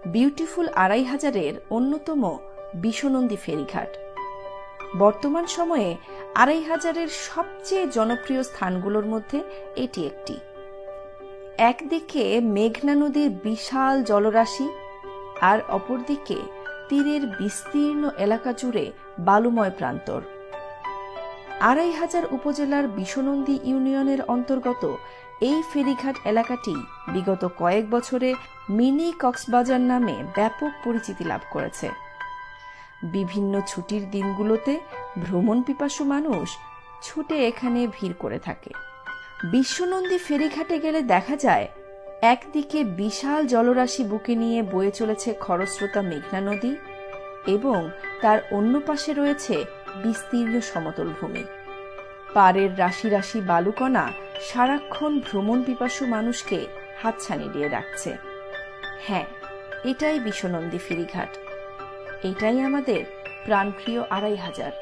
Beautiful ২৫০০-এর অন্যতম বিশ্বনন্দী ফেরিঘাট। বর্তমান সময়ে ২৫০০-এর সবচেয়ে জনপ্রিয় স্থানগুলোর মধ্যে এটি একটি। একদিকে মেঘনা নদীর বিশাল জলরাশি, আর অপরদিকে তীরের বিস্তীর্ণ এলাকা জুড়ে বালুময় প্রান্তর। ২৫০০ উপজেলার বিশ্বনন্দী ইউনিয়নের অন্তর্গত এই ফেরিঘাট এলাকাটি বিগত কয়েক বছরে মিনি কক্সবাজার নামে ব্যাপক পরিচিতি লাভ করেছে। বিভিন্ন ছুটির দিনগুলোতে ভ্রমণ পিপাসু মানুষ ছুটে এখানে ভিড় করে থাকে। বিশ্বনন্দী ফেরিঘাটে গেলে দেখা যায়, একদিকে বিশাল জলরাশি বুকে নিয়ে বয়ে চলেছে খরস্রোতা মেঘনা নদী এবং তার অন্য পাশে রয়েছে বিস্তীর্ণ সমতল ভূমি। পাড়ের রাশি রাশি বালুকণা সারাক্ষণ ভ্রমণ পিপাসু মানুষকে হাতছানি দিয়ে রাখছে। হ্যাঁ, এটাই বিশ্বনন্দী ফেরিঘাট, এটাই আমাদের প্রাণপ্রিয় ২৫০০।